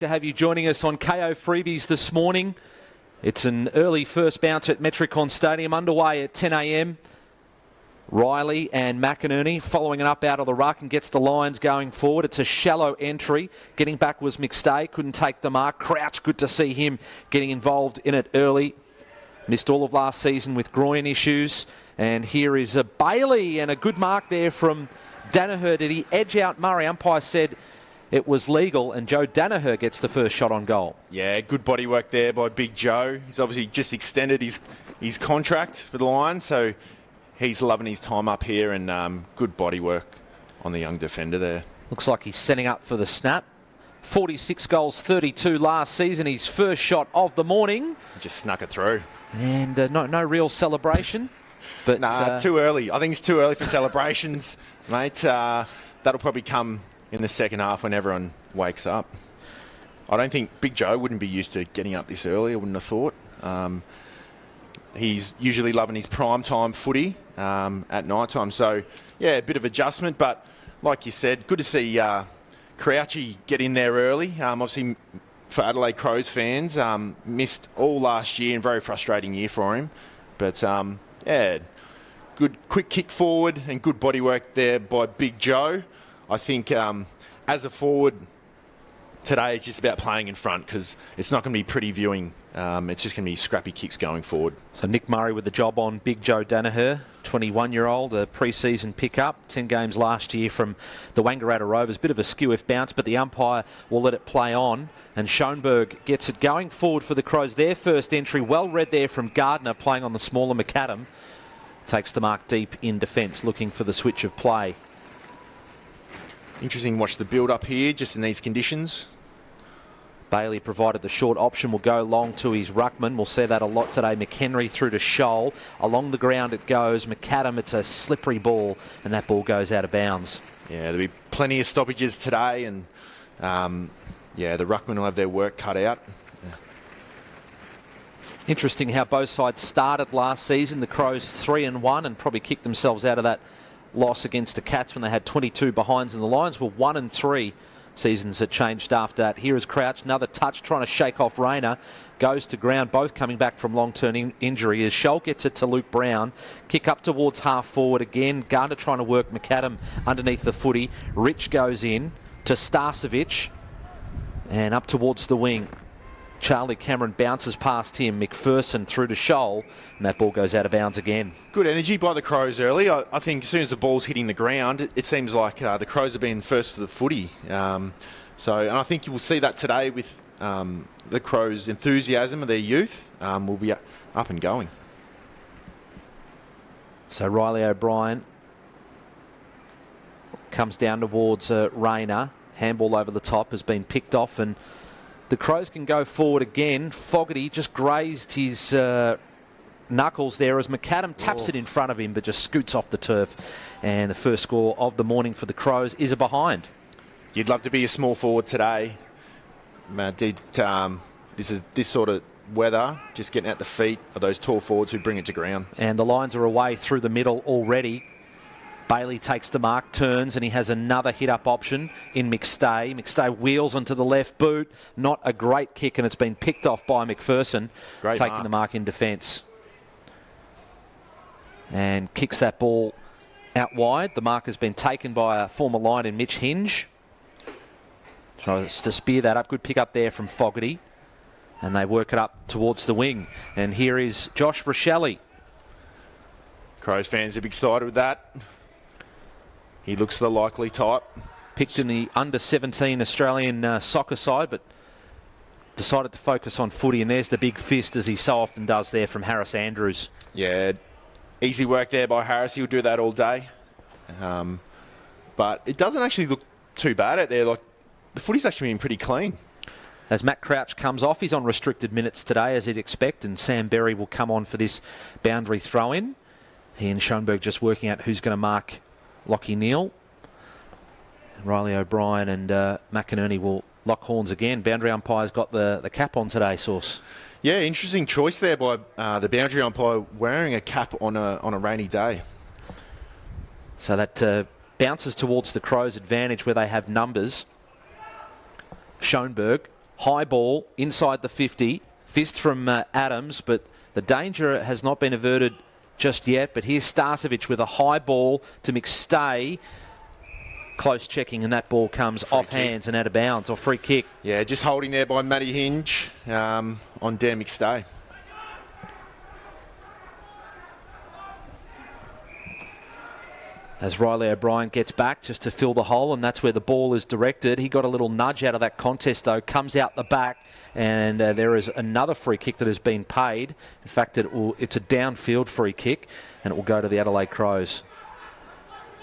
To have you joining us on KO Freebies this morning. It's an early first bounce at Metricon Stadium, underway at 10 a.m. Riley and McInerney following it up out of the ruck and gets the Lions going forward. It's a shallow entry. Getting back was McStay, couldn't take the mark. Crouch, good to see him getting involved in it early. Missed all of last season with groin issues. And here is a Bailey and a good mark there from Danaher. Did he edge out Murray? Umpire said it was legal, and Joe Danaher gets the first shot on goal. Yeah, good body work there by Big Joe. He's obviously just extended his contract with the Lions, so he's loving his time up here, and good body work on the young defender there. Looks like he's setting up for the snap. 46 goals, 32 last season. His first shot of the morning. Just snuck it through. And no real celebration. But too early. I think it's too early for celebrations, mate. That'll probably come in the second half when everyone wakes up. I don't think Big Joe wouldn't be used to getting up this early, I wouldn't have thought. He's usually loving his prime time footy at night time. So, yeah, a bit of adjustment. But like you said, good to see Crouchy get in there early. Obviously, for Adelaide Crows fans, missed all last year and very frustrating year for him. But, yeah, good quick kick forward and good body work there by Big Joe. I think as a forward today, it's just about playing in front because it's not going to be pretty viewing. It's just going to be scrappy kicks going forward. So Nick Murray with the job on Big Joe Danaher, 21-year-old, a pre-season pickup, 10 games last year from the Wangaratta Rovers. Bit of a skew-if bounce, but the umpire will let it play on. And Schoenberg gets it going forward for the Crows. Their first entry, well read there from Gardner, playing on the smaller McAdam. Takes the mark deep in defence, looking for the switch of play. Interesting to watch the build-up here, just in these conditions. Bailey provided the short option, will go long to his ruckman. We'll see that a lot today. McHenry through to Shoal. Along the ground it goes. McAdam, it's a slippery ball, and that ball goes out of bounds. Yeah, there'll be plenty of stoppages today, and yeah, the ruckman will have their work cut out. Yeah. Interesting how both sides started last season. The Crows 3-1 and probably kicked themselves out of that loss against the Cats when they had 22 behinds, and the Lions were 1-3 seasons that changed after that. Here is Crouch, another touch trying to shake off Rayner, goes to ground, both coming back from long-term injury as Scholl gets it to Luke Brown. Kick up towards half forward again. Gardner trying to work McAdam underneath the footy. Rich goes in to Starcevic and up towards the wing. Charlie Cameron bounces past him. McPherson through to Scholl, and that ball goes out of bounds again. Good energy by the Crows early. I think as soon as the ball's hitting the ground, it seems like the Crows have been first to the footy. And I think you will see that today with the Crows' enthusiasm of their youth will be up and going. So Riley O'Brien comes down towards Rayner. Handball over the top has been picked off, and the Crows can go forward again. Fogarty just grazed his knuckles there as McAdam taps it in front of him but just scoots off the turf. And the first score of the morning for the Crows is a behind. You'd love to be a small forward today. This sort of weather, just getting at the feet of those tall forwards who bring it to ground. And the Lions are away through the middle already. Bailey takes the mark, turns, and he has another hit-up option in McStay. McStay wheels onto the left boot. Not a great kick, and it's been picked off by McPherson, taking the mark in defence. And kicks that ball out wide. The mark has been taken by a former Lion in Mitch Hinge. Tries to spear that up. Good pick up there from Fogarty. And they work it up towards the wing. And here is Josh Rochelle. Crows fans are excited with that. He looks the likely type. Picked in the under-17 Australian soccer side, but decided to focus on footy. And there's the big fist, as he so often does there, from Harris Andrews. Yeah, easy work there by Harris. He'll do that all day. But it doesn't actually look too bad out there. Like, the footy's actually been pretty clean. As Matt Crouch comes off, he's on restricted minutes today, as he'd expect, and Sam Berry will come on for this boundary throw-in. He and Schoenberg just working out who's going to mark Lockie Neal. Riley O'Brien and McInerney will lock horns again. Boundary umpire's got the cap on today, Source. Yeah, interesting choice there by the boundary umpire wearing a cap on a rainy day. So that bounces towards the Crows' advantage where they have numbers. Schoenberg High ball inside the 50. Fist from Adams, but the danger has not been averted just yet. But here's Starcevic with a high ball to McStay. Close checking, and that ball comes off hands and out of bounds, or free kick. Yeah, just holding there by Matty Hinge on Dan McStay. As Riley O'Brien gets back just to fill the hole, and that's where the ball is directed. He got a little nudge out of that contest, though, comes out the back, and there is another free kick that has been paid. In fact, it's a downfield free kick, and it will go to the Adelaide Crows.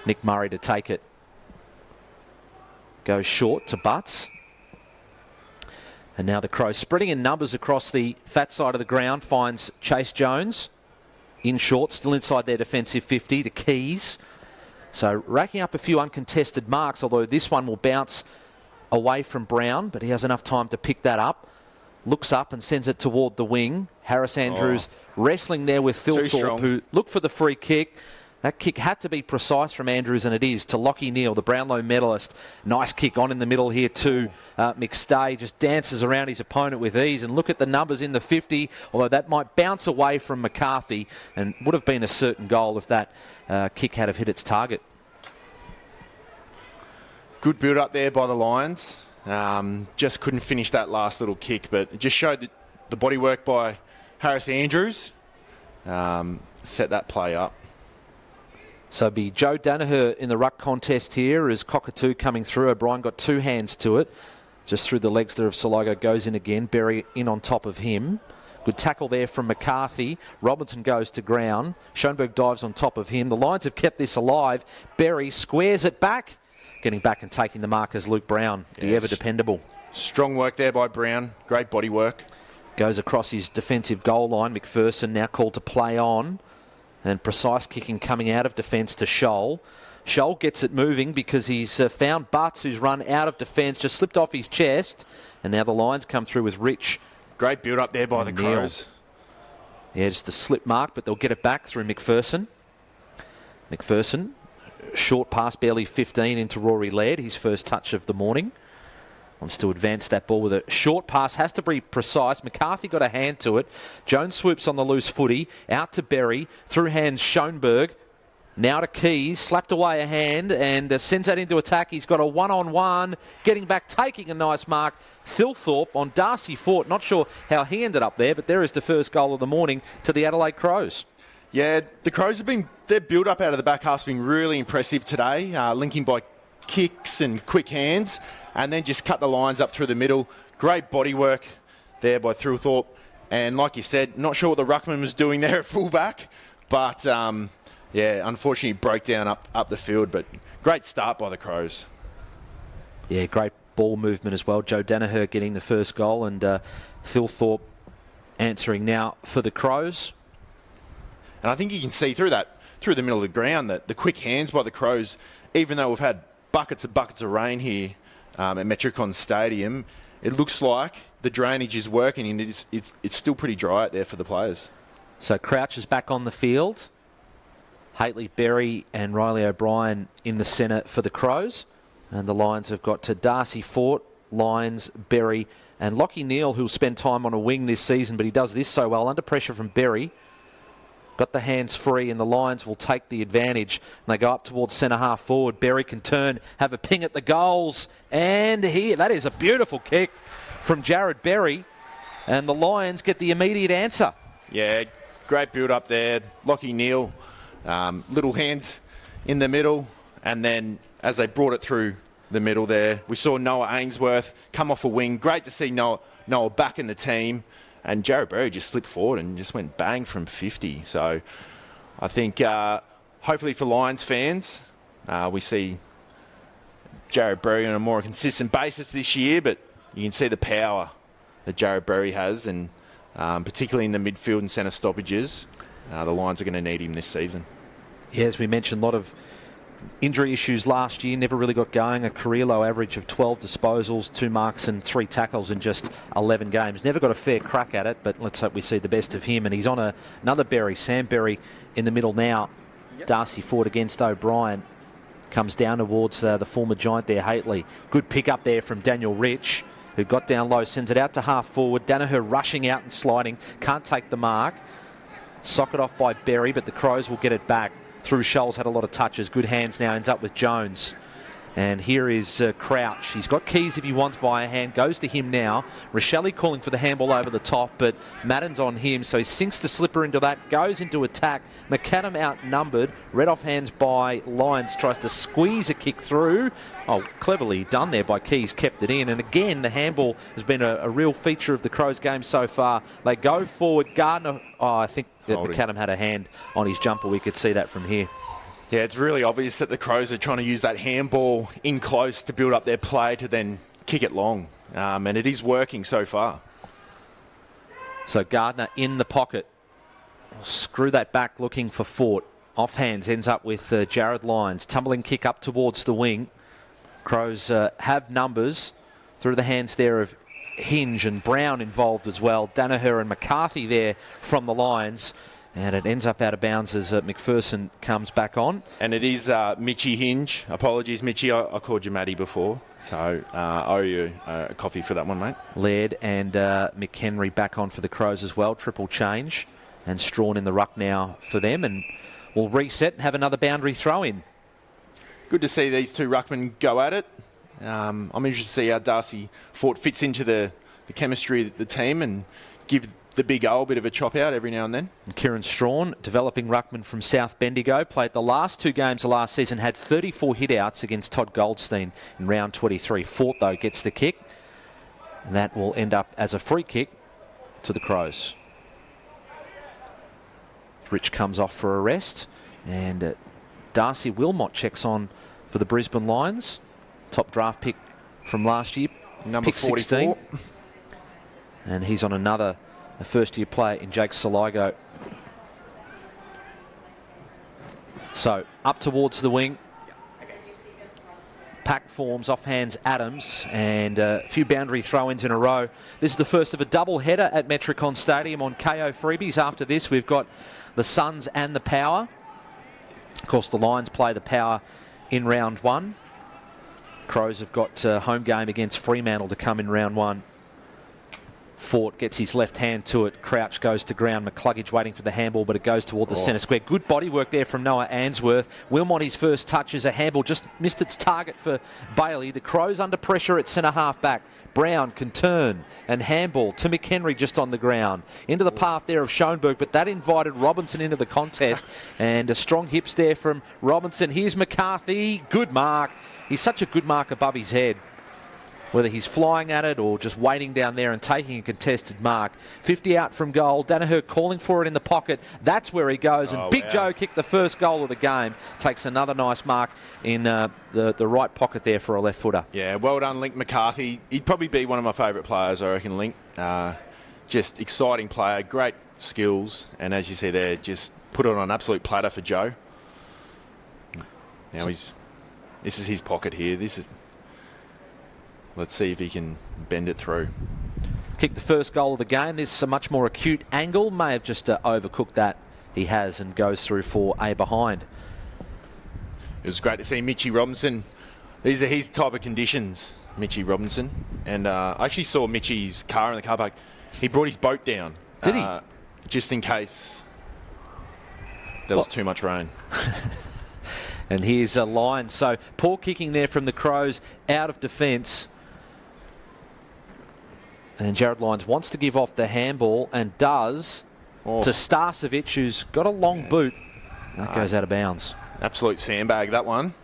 Nick Murray to take it. Goes short to Butts. And now the Crows spreading in numbers across the fat side of the ground, finds Chase Jones in short, still inside their defensive 50 to Keys. So racking up a few uncontested marks, although this one will bounce away from Brown, but he has enough time to pick that up. Looks up and sends it toward the wing. Harris Andrews wrestling there with Thilthorpe, who looked for the free kick. That kick had to be precise from Andrews, and it is, to Lachie Neale, the Brownlow medalist. Nice kick on in the middle here too. McStay just dances around his opponent with ease, and look at the numbers in the 50, although that might bounce away from McCarthy and would have been a certain goal if that kick had have hit its target. Good build up there by the Lions. Just couldn't finish that last little kick, but it just showed the body work by Harris Andrews. Set that play up. So it'll be Joe Danaher in the ruck contest here as Cockatoo coming through. O'Brien got two hands to it. Just through the legs there of Salogo, goes in again. Berry in on top of him. Good tackle there from McCarthy. Robinson goes to ground. Schoenberg dives on top of him. The Lions have kept this alive. Berry squares it back. Getting back and taking the mark as Luke Brown, the ever dependable. Strong work there by Brown. Great body work. Goes across his defensive goal line. McPherson now called to play on. And precise kicking coming out of defence to Scholl. Scholl gets it moving because he's found Butts, who's run out of defence, just slipped off his chest. And now the Lions come through with Rich. Great build up there by the Crows. Yeah, just a slip mark, but they'll get it back through McPherson. McPherson, short pass, barely 15 into Rory Laird, his first touch of the morning. Wants to advance that ball with a short pass. Has to be precise. McCarthy got a hand to it. Jones swoops on the loose footy. Out to Berry. Through hands Schoenberg. Now to Keys. Slapped away a hand and sends that into attack. He's got a one-on-one. Getting back, taking a nice mark. Thilthorpe on Darcy Fort. Not sure how he ended up there, but there is the first goal of the morning to the Adelaide Crows. Yeah, the Crows have been, their build-up out of the back half's been really impressive today. Linking by kicks and quick hands. And then just cut the lines up through the middle. Great body work there by Thilthorpe. And like you said, not sure what the ruckman was doing there at fullback. But, unfortunately broke down up the field. But great start by the Crows. Yeah, great ball movement as well. Joe Danaher getting the first goal. And Thilthorpe answering now for the Crows. And I think you can see through the middle of the ground, that the quick hands by the Crows, even though we've had buckets of rain here, at Metricon Stadium, it looks like the drainage is working and it's still pretty dry out there for the players. So Crouch is back on the field. Haitley, Berry and Riley O'Brien in the centre for the Crows. And the Lions have got to Darcy Fort, Lyons, Berry and Lachie Neale, who'll spend time on a wing this season, but he does this so well. Under pressure from Berry. Got the hands free and the Lions will take the advantage. And they go up towards centre half forward. Berry can turn, have a ping at the goals. And here, that is a beautiful kick from Jared Berry. And the Lions get the immediate answer. Yeah, great build up there. Lachie Neale, little hands in the middle. And then as they brought it through the middle there, we saw Noah Ainsworth come off a wing. Great to see Noah back in the team. And Jared Berry just slipped forward and just went bang from 50. So I think hopefully for Lions fans, we see Jared Berry on a more consistent basis this year. But you can see the power that Jared Berry has, and particularly in the midfield and centre stoppages, the Lions are going to need him this season. Yeah, as we mentioned, a lot of injury issues last year, never really got going. A career low average of 12 disposals, 2 marks and 3 tackles in just 11 games. Never got a fair crack at it, but let's hope we see the best of him. And he's on another Berry, Sam Berry in the middle now. Yep. Darcy Ford against O'Brien. Comes down towards the former Giant there, Haitley. Good pick up there from Daniel Rich. who got down low, sends it out to half forward. Danaher rushing out and sliding, can't take the mark. Socket off by Berry, but the Crows will get it back. Through Scholes, had a lot of touches. Good hands now, ends up with Jones. And here is Crouch. He's got keys if he wants via hand. Goes to him now. Rochelle calling for the handball over the top, but Madden's on him, so he sinks the slipper into that. Goes into attack. McAdam outnumbered. Read off hands by Lyons. Tries to squeeze a kick through. Oh, cleverly done there by Keys. Kept it in. And again, the handball has been a real feature of the Crows game so far. They go forward. Gardner, I think that McAdam had a hand on his jumper. We could see that from here. Yeah, it's really obvious that the Crows are trying to use that handball in close to build up their play to then kick it long. And it is working so far. So Gardner in the pocket. Screw that back looking for Fort. Off hands, ends up with Jared Lyons. Tumbling kick up towards the wing. Crows have numbers through the hands there of Hinge and Brown involved as well. Danaher and McCarthy there from the Lions. And it ends up out of bounds as McPherson comes back on. And it is Mitchie Hinge. Apologies, Mitchie. I called you Matty before. So I owe you a coffee for that one, mate. Laird and McHenry back on for the Crows as well. Triple change. And Strawn in the ruck now for them. And we'll reset and have another boundary throw in. Good to see these two ruckmen go at it. I'm interested to see how Darcy Fort fits into the chemistry of the team and give the big O a bit of a chop out every now and then. And Kieran Strawn, developing ruckman from South Bendigo, played the last two games of last season, had 34 hit-outs against Todd Goldstein in round 23. Fort, though, gets the kick, and that will end up as a free kick to the Crows. Rich comes off for a rest, and Darcy Wilmot checks on for the Brisbane Lions. Top draft pick from last year, number pick 44. 16. And he's on a first-year player in Jake Saligo. So, up towards the wing. Pack forms, off hands Adams, and a few boundary throw-ins in a row. This is the first of a double-header at Metricon Stadium on KO freebies. After this, we've got the Suns and the Power. Of course, the Lions play the Power in round one. Crows have got home game against Fremantle to come in round one. Fort gets his left hand to it. Crouch goes to ground. McCluggage waiting for the handball, but it goes toward the centre square. Good body work there from Noah Answorth. Wilmot, his first touch as a handball, just missed its target for Bailey. The Crows under pressure at centre half back. Brown can turn and handball to McHenry just on the ground. Into the path there of Schoenberg, but that invited Robinson into the contest. And strong hips there from Robinson. Here's McCarthy. Good mark. He's such a good mark above his head. Whether he's flying at it or just waiting down there and taking a contested mark. 50 out from goal. Danaher calling for it in the pocket. That's where he goes. And Big Joe kicked the first goal of the game. Takes another nice mark in the right pocket there for a left footer. Yeah, well done, Link McCarthy. He'd probably be one of my favourite players, I reckon, Link. Just exciting player, great skills. And as you see there, just put it on an absolute platter for Joe. Now this is his pocket here. Let's see if he can bend it through. Kicked the first goal of the game. This is a much more acute angle. May have just overcooked that. He has, and goes through for a behind. It was great to see Mitchie Robinson. These are his type of conditions, Mitchie Robinson. And I actually saw Mitchie's car in the car park. He brought his boat down. Did he? Just in case there was too much rain. And here's a line. So poor kicking there from the Crows out of defence. And Jared Lyons wants to give off the handball and does to Starcevic, who's got a long boot. That goes out of bounds. Absolute sandbag, that one.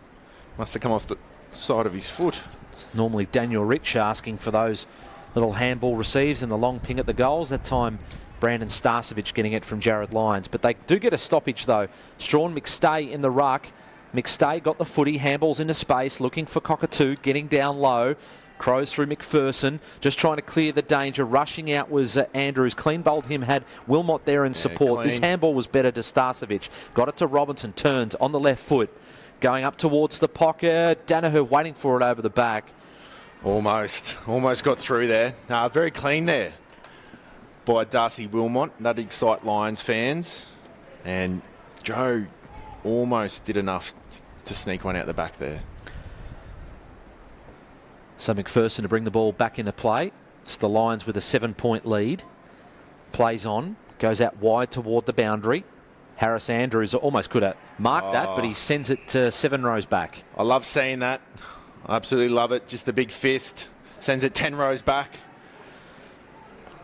Must have come off the side of his foot. It's normally Daniel Rich asking for those little handball receives and the long ping at the goals. That time, Brandon Starcevic getting it from Jared Lyons. But they do get a stoppage, though. Strawn McStay in the ruck. McStay got the footy, handballs into space, looking for Cockatoo, getting down low. Crows through McPherson, just trying to clear the danger. Rushing out was Andrews. Clean bowled him, had Wilmot there in support. This handball was better to Starcevic. Got it to Robinson, turns on the left foot. Going up towards the pocket. Danaher waiting for it over the back. Almost got through there. Very clean there by Darcy Wilmot. That'd excite Lions fans. And Joe almost did enough to sneak one out the back there. So McPherson to bring the ball back into play. It's the Lions with a 7-point lead. Plays on, goes out wide toward the boundary. Harris Andrews almost could have marked that, but he sends it 7 rows back. I love seeing that. I absolutely love it. Just a big fist. Sends it 10 rows back.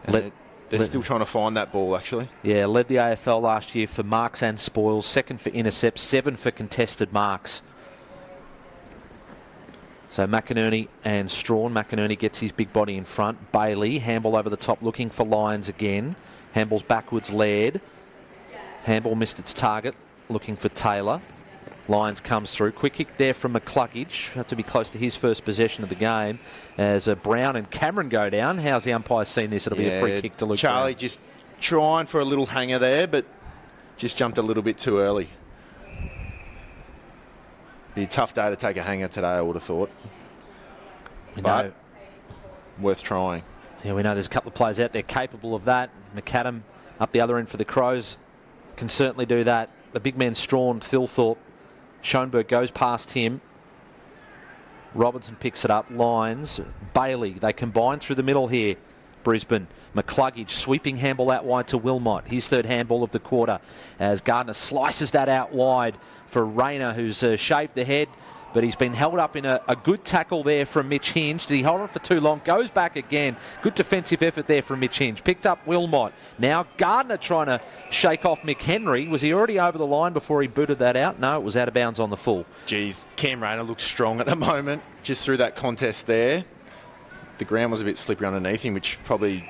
They're still trying to find that ball, actually. Yeah, led the AFL last year for marks and spoils. 2nd for intercepts, 7 for contested marks. So McInerney and Strawn. McInerney gets his big body in front. Bailey, handball over the top, looking for Lyons again. Handball's backwards, Laird. Handball missed its target, looking for Taylor. Lyons comes through. Quick kick there from McCluggage. Have to be close to his first possession of the game. As Brown and Cameron go down. How's the umpire seen this? It'll be a free kick to Luke Charlie Brown. Just trying for a little hanger there, but just jumped a little bit too early. Be a tough day to take a hanger today, I would have thought. We know. Worth trying. Yeah, we know there's a couple of players out there capable of that. McAdam up the other end for the Crows can certainly do that. The big man Strawn, Thilthorpe. Schoenberg goes past him. Robinson picks it up. Lyons, Bailey. They combine through the middle here. Brisbane. McCluggage sweeping handball out wide to Wilmot. His 3rd handball of the quarter as Gardner slices that out wide for Rayner, who's shaved the head, but he's been held up in a good tackle there from Mitch Hinge. Did he hold it for too long? Goes back again. Good defensive effort there from Mitch Hinge. Picked up Wilmot. Now Gardner trying to shake off McHenry. Was he already over the line before he booted that out? No, it was out of bounds on the full. Geez, Cam Rayner looks strong at the moment. Just through that contest there. The ground was a bit slippery underneath him, which probably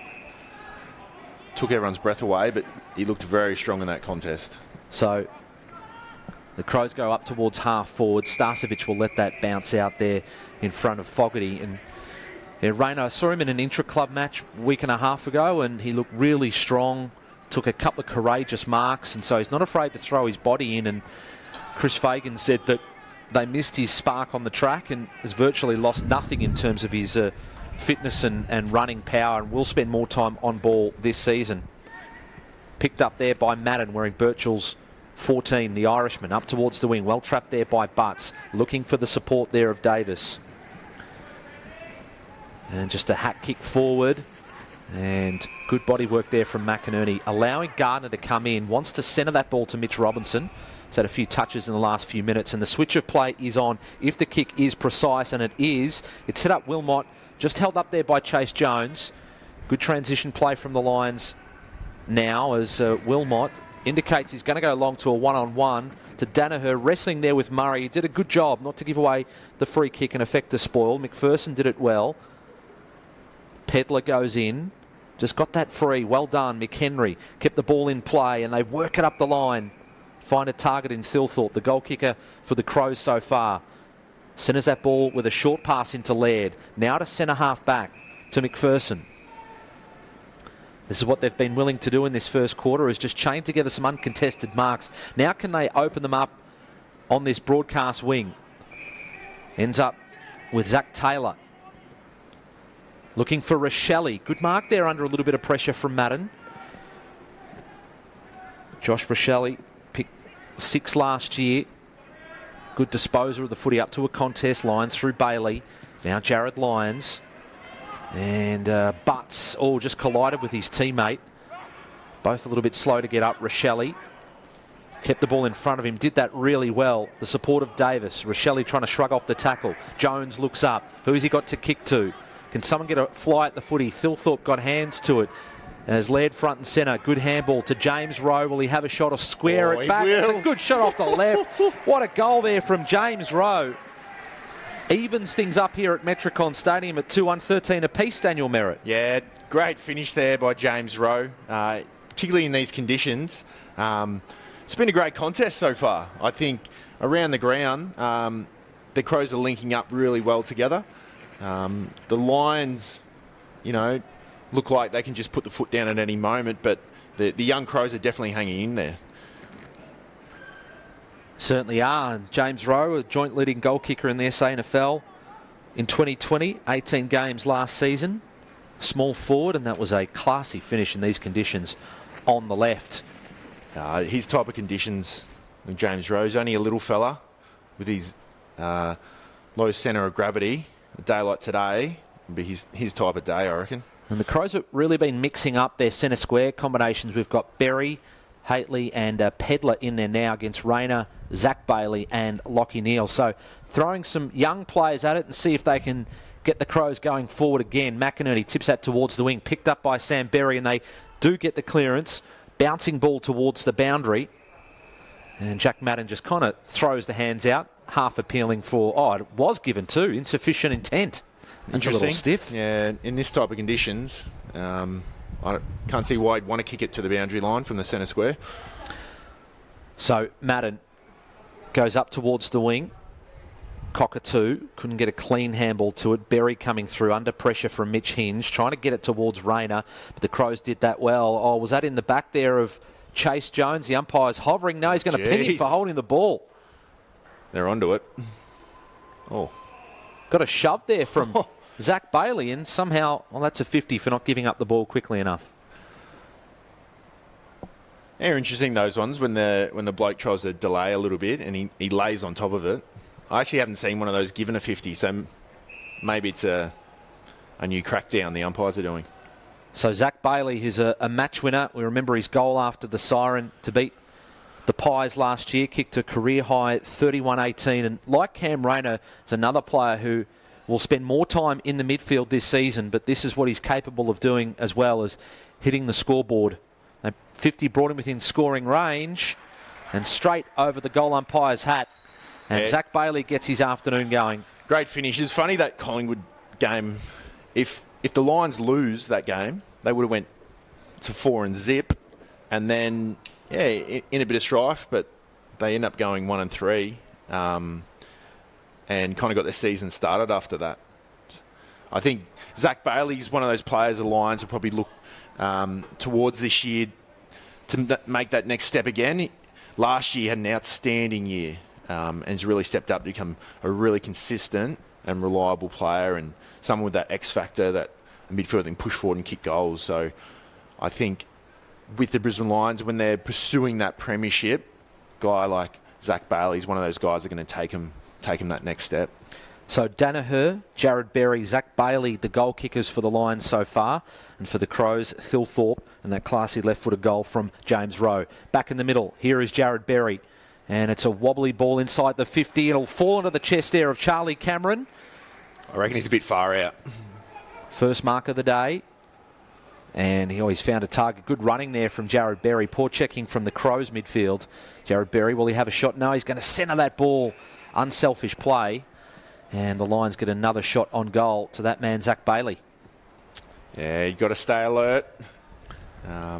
took everyone's breath away, but he looked very strong in that contest. So the Crows go up towards half forward. Starcevic will let that bounce out there in front of Fogarty. And Rayner, I saw him in an intra-club match a week and a half ago, and he looked really strong, took a couple of courageous marks, and so he's not afraid to throw his body in. And Chris Fagan said that they missed his spark on the track and has virtually lost nothing in terms of his fitness and running power, and will spend more time on ball this season. Picked up there by Madden, wearing Birchall's 14, the Irishman, up towards the wing. Well trapped there by Butts, looking for the support there of Davis. And just a hack kick forward. And good body work there from McInerney, allowing Gardner to come in. Wants to centre that ball to Mitch Robinson. He's had a few touches in the last few minutes, and the switch of play is on. If the kick is precise, and it is, it's hit up Wilmot. Just held up there by Chase Jones. Good transition play from the Lions now as Wilmot indicates he's going to go long to a one-on-one to Danaher, wrestling there with Murray. He did a good job not to give away the free kick and affect the spoil. McPherson did it well. Pedler goes in. Just got that free. Well done. McHenry kept the ball in play and they work it up the line. Find a target in Thilthorpe, the goal kicker for the Crows so far. Centres that ball with a short pass into Laird. Now to centre half back to McPherson. This is what they've been willing to do in this first quarter, is just chain together some uncontested marks. Now can they open them up on this broadcast wing? Ends up with Zach Taylor. Looking for Rochelle. Good mark there under a little bit of pressure from Madden. Josh Rochelle picked 6 last year. Good disposer of the footy up to a contest. Lyons through Bailey. Now Jared Lyons. And Butts, just collided with his teammate. Both a little bit slow to get up. Rochelle kept the ball in front of him. Did that really well. The support of Davis. Rochelle trying to shrug off the tackle. Jones looks up. Who's he got to kick to? Can someone get a fly at the footy? Thilthorpe got hands to it. As Laird front and centre. Good handball to James Rowe. Will he have a shot or square it back? It's a good shot off the left. What a goal there from James Rowe. Evens things up here at Metricon Stadium at 2-1-13 apiece, Daniel Merritt. Yeah, great finish there by James Rowe, particularly in these conditions. It's been a great contest so far. I think around the ground, the Crows are linking up really well together. The Lions, look like they can just put the foot down at any moment, but the young Crows are definitely hanging in there. Certainly are. And James Rowe, a joint leading goal kicker in the SANFL in 2020, 18 games last season. Small forward, and that was a classy finish in these conditions on the left. His type of conditions, James Rowe's only a little fella with his low centre of gravity. a day like today would be his type of day, I reckon. And the Crows have really been mixing up their centre square combinations. We've got Berry, Haitley and Pedler in there now against Rayner, Zach Bailey and Lockie Neal. So throwing some young players at it and see if they can get the Crows going forward again. McInerney tips that towards the wing, picked up by Sam Berry, and they do get the clearance. Bouncing ball towards the boundary. And Jack Madden just kind of throws the hands out, half appealing for, it was given too, insufficient intent. That's a little stiff. Yeah, in this type of conditions, I can't see why he'd want to kick it to the boundary line from the centre square. So Madden goes up towards the wing. Cockatoo couldn't get a clean handball to it. Berry coming through under pressure from Mitch Hinge, trying to get it towards Rayner, but the Crows did that well. Oh, was that in the back there of Chase Jones? The umpire's hovering. No, he's going to pin him for holding the ball. They're onto it. Oh. Got a shove there from Zach Bailey, and somehow, that's a 50 for not giving up the ball quickly enough. They're interesting, those ones, when the bloke tries to delay a little bit and he lays on top of it. I actually haven't seen one of those given a 50, so maybe it's a new crackdown the umpires are doing. So Zach Bailey, who's a match winner, we remember his goal after the siren to beat the Pies last year, kicked a career-high 31-18. And like Cam Rayner, is another player who will spend more time in the midfield this season, but this is what he's capable of doing as well as hitting the scoreboard. 50 brought him within scoring range and straight over the goal umpire's hat. And Zach Bailey gets his afternoon going. Great finish. It's funny that Collingwood game, if the Lions lose that game, they would have went to 4 and zip. And then, in a bit of strife, but they end up going 1 and 3. And kind of got their season started after that. I think Zach Bailey's one of those players the Lions will probably look towards this year to make that next step again. Last year he had an outstanding year and has really stepped up to become a really consistent and reliable player and someone with that X factor that a midfielder can push forward and kick goals. So I think with the Brisbane Lions, when they're pursuing that premiership, a guy like Zach Bailey is one of those guys that are going to take him that next step. So Danaher, Jared Berry, Zach Bailey, the goal kickers for the Lions so far. And for the Crows, Thilthorpe and that classy left-footed goal from James Rowe. Back in the middle, here is Jared Berry. And it's a wobbly ball inside the 50. It'll fall into the chest there of Charlie Cameron. I reckon he's a bit far out. First mark of the day. And he always found a target. Good running there from Jared Berry. Poor checking from the Crows midfield. Jared Berry, will he have a shot? No, he's going to centre that ball. Unselfish play. And the Lions get another shot on goal to that man, Zach Bailey. Yeah, you've got to stay alert. I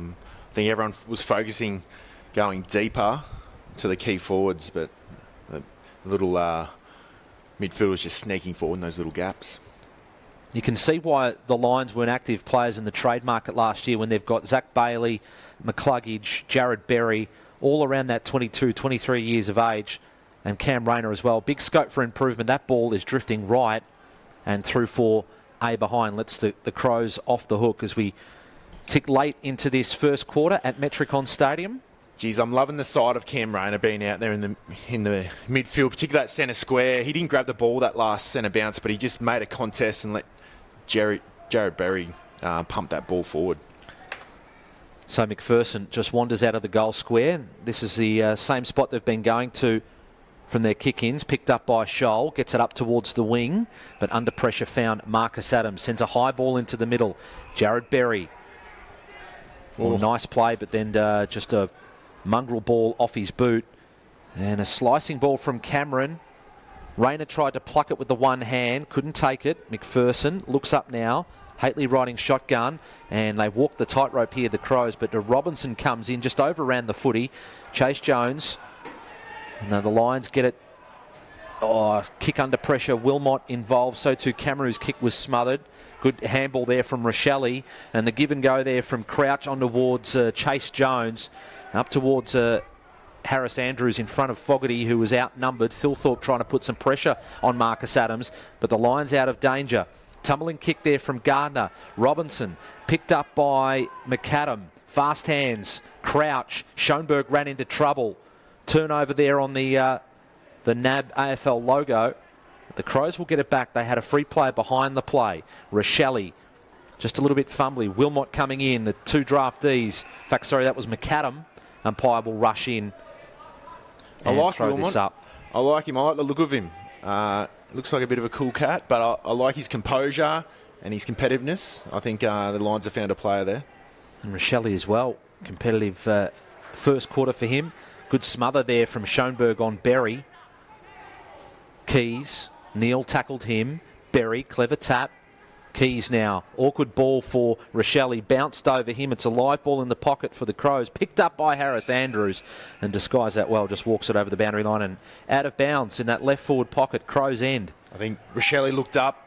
think everyone was focusing going deeper to the key forwards, but the little midfielders just sneaking forward in those little gaps. You can see why the Lions weren't active players in the trade market last year when they've got Zach Bailey, McCluggage, Jared Berry, all around that 22, 23 years of age, and Cam Rayner as well. Big scope for improvement. That ball is drifting right and through for A behind. Lets the Crows off the hook as we tick late into this first quarter at Metricon Stadium. Geez, I'm loving the side of Cam Rayner being out there in the midfield, particularly that centre square. He didn't grab the ball that last centre bounce, but he just made a contest and let Jared Berry pump that ball forward. So McPherson just wanders out of the goal square. This is the same spot they've been going to from their kick-ins. Picked up by Scholl, gets it up towards the wing, but under pressure found Marcus Adams. Sends a high ball into the middle. Jared Berry. Well, nice play, but then just a mongrel ball off his boot. And a slicing ball from Cameron. Rayner tried to pluck it with the one hand, couldn't take it. McPherson looks up now. Haitley riding shotgun, and they walk the tightrope here, the Crows, but Robinson comes in just over around the footy. Chase Jones, and the Lions get it. Kick under pressure. Wilmot involved, so too Cameron's kick was smothered. Good handball there from Rochelle, and the give and go there from Crouch on towards Chase Jones, up towards Harris Andrews in front of Fogarty, who was outnumbered. Thilthorpe trying to put some pressure on Marcus Adams, but the Lions out of danger. Tumbling kick there from Gardner. Robinson picked up by McAdam. Fast hands. Crouch. Schoenberg ran into trouble. Turnover there on the NAB AFL logo. The Crows will get it back. They had a free player behind the play. Rochelle, just a little bit fumbly. Wilmot coming in. The two draftees. In fact, sorry, that was McAdam. Umpire will rush in and throw Wilmot. this up. I like him. I like the look of him. Looks like a bit of a cool cat, but I like his composure and his competitiveness. I think the Lions have found a player there. And Rochelle as well. Competitive first quarter for him. Good smother there from Schoenberg on Berry. Keys. Neil tackled him. Berry, clever tap. Keys now. Awkward ball for Rochelle. Bounced over him. It's a live ball in the pocket for the Crows. Picked up by Harris Andrews. And disguised that well. Just walks it over the boundary line and out of bounds in that left forward pocket. Crows end. I think Rochelle looked up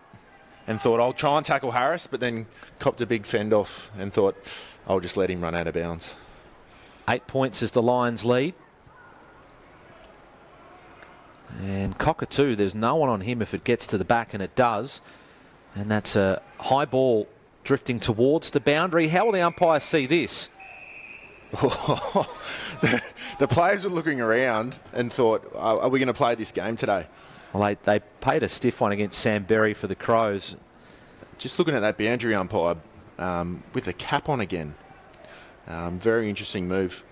and thought, I'll try and tackle Harris, but then copped a big fend off and thought, I'll just let him run out of bounds. 8 points is the Lions lead. And Cockatoo, there's no one on him if it gets to the back, and it does. And that's a high ball drifting towards the boundary. How will the umpire see this? The players were looking around and thought, are we going to play this game today? Well, they paid a stiff one against Sam Berry for the Crows. Just looking at that boundary umpire with the cap on again. Very interesting move.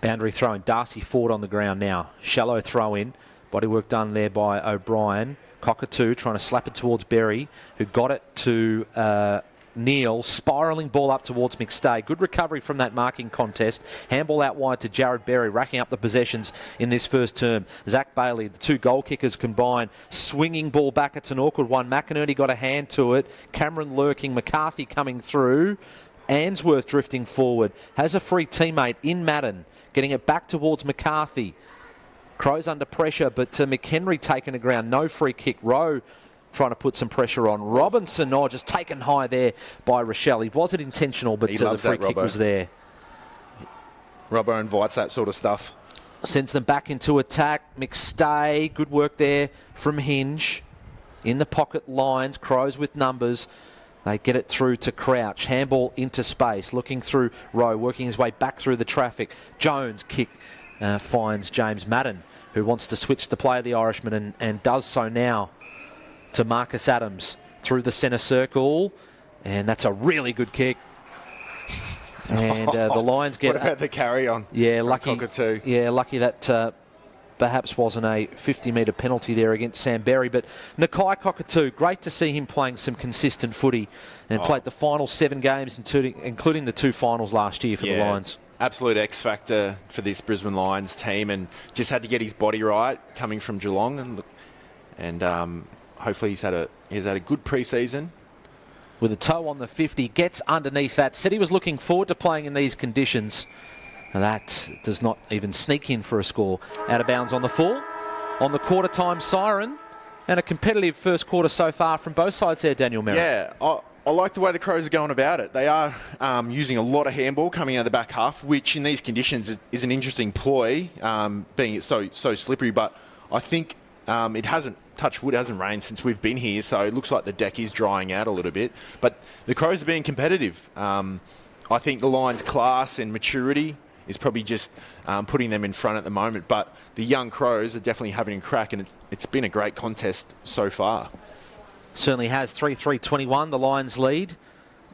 Boundary throwing. Darcy Ford on the ground now. Shallow throw in. Bodywork done there by O'Brien. Cockatoo trying to slap it towards Berry, who got it to Neil. Spiralling ball up towards McStay. Good recovery from that marking contest. Handball out wide to Jared Berry, racking up the possessions in this first term. Zach Bailey, the two goal kickers combined. Swinging ball back. It's an awkward one. McInerney got a hand to it. Cameron lurking. McCarthy coming through. Answorth drifting forward. Has a free teammate in Madden. Getting it back towards McCarthy. Crows under pressure, but McHenry taking the ground. No free kick. Rowe trying to put some pressure on. Robinson, just taken high there by Rochelle. He wasn't intentional, but the free kick was there. Robbo invites that sort of stuff. Sends them back into attack. McStay, good work there from Hinge. In the pocket lines, Crows with numbers. They get it through to Crouch. Handball into space. Looking through Rowe, working his way back through the traffic. Jones kick finds James Madden, who wants to switch the play of the Irishman and does so now to Marcus Adams through the centre circle. And that's a really good kick. And the Lions get... What about the carry on? Yeah, lucky. Cockatoo? Yeah, lucky that... perhaps wasn't a 50-metre penalty there against Sam Berry. But Nakai Cockatoo, great to see him playing some consistent footy and played the final 7 games, including the 2 finals last year for the Lions. Absolute X factor for this Brisbane Lions team, and just had to get his body right coming from Geelong, and hopefully he's had a good pre-season. With a toe on the 50, gets underneath that. Said he was looking forward to playing in these conditions. And that does not even sneak in for a score. Out of bounds on the full. On the quarter time siren. And a competitive first quarter so far from both sides there, Daniel Merritt. Yeah, I like the way the Crows are going about it. They are using a lot of handball coming out of the back half, which in these conditions is an interesting ploy, being it's so slippery. But I think it hasn't, touch wood, hasn't rained since we've been here, so it looks like the deck is drying out a little bit. But the Crows are being competitive. I think the Lions' class and maturity is probably just putting them in front at the moment. But the young Crows are definitely having a crack, and it's been a great contest so far. Certainly has. 3-3-21, the Lions lead.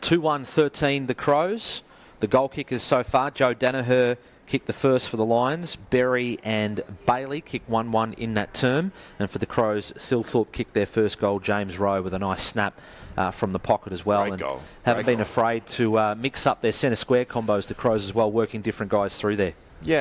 2-1-13, the Crows. The goal kickers so far, Joe Danaher kicked the first for the Lions. Berry and Bailey kicked 1-1 in that term. And for the Crows, Thilthorpe kicked their first goal. James Rowe with a nice snap from the pocket as well. Great goal. Haven't been afraid to mix up their centre square combos, the Crows as well, working different guys through there. Yeah.